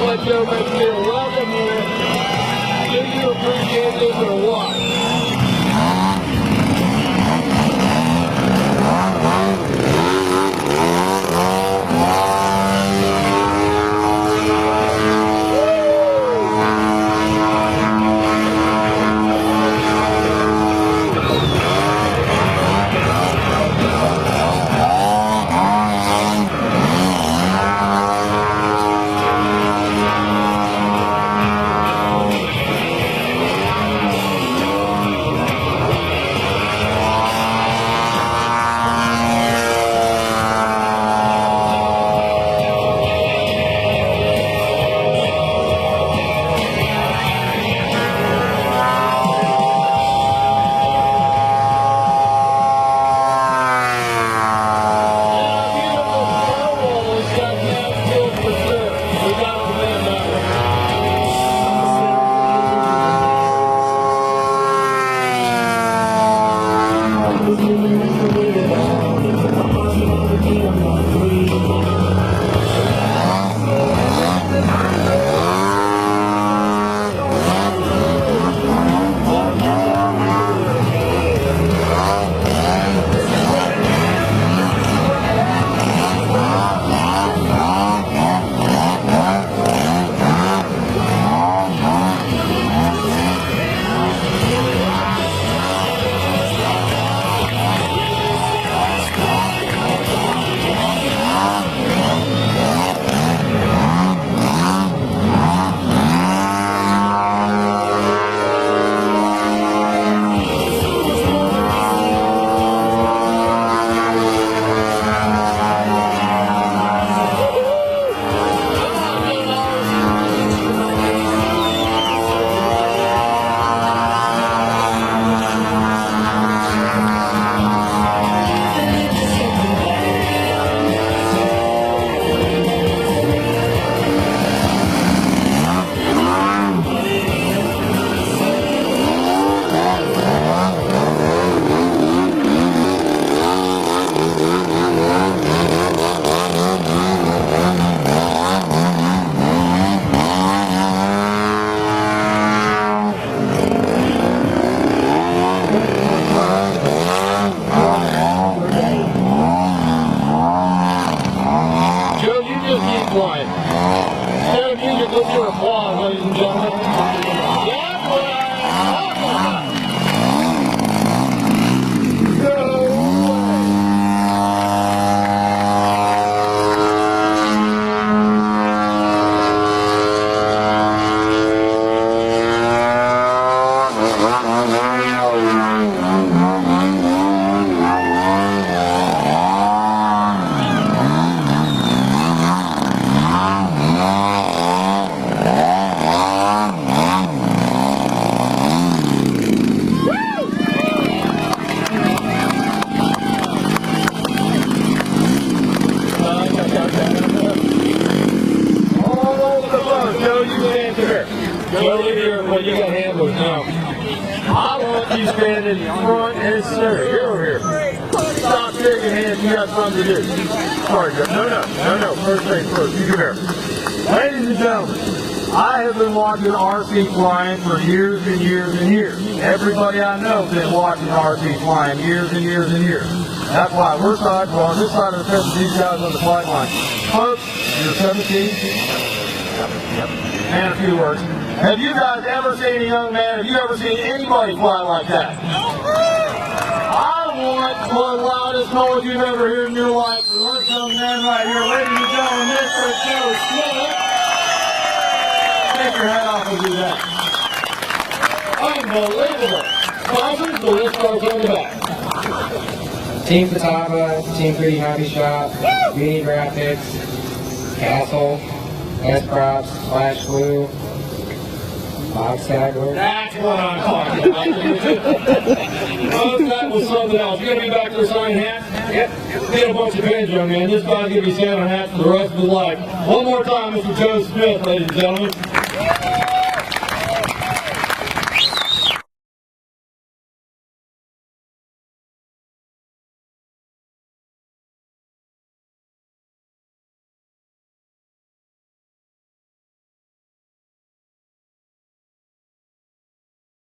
Let Joe make you feel welcome here. Do you appreciate this or what? Quiet. Instead of music, let's hear applause, ladies and gentlemen. Yeah, boy. Joe, leave here. Well, you got handlers now. I want you standing front and center. You're over here. shaking hands, you got something to do. Sorry, Jeff. No. First things first. You come here. Ladies and gentlemen, I have been watching RC flying for years and years and years. Everybody I know has been watching RC flying years and years and years. That's why we're on this side of the fence with these guys on the flight line. Folks, you're 17. And a few words. Have you guys ever seen a young man, have you ever seen anybody fly like that? I want one loudest noise you've ever heard in your life for this young man right here. Ladies and gentlemen, Mr. Joe Smith. Take your hat off and do that. Unbelievable. Sponsors, the list starts on the back. Team Catawba, Team 3D Hobby Shop, Mini Graphics, Castle, S-Props, Flash Glue, Bob Stagler. That's what I'm talking about. That was something else. You're going to be back there signing hats? Yep. Get a bunch of pins, young man. This guy's going to be signing hats for the rest of his life. One more time, Mr. Joe Smith, ladies and gentlemen.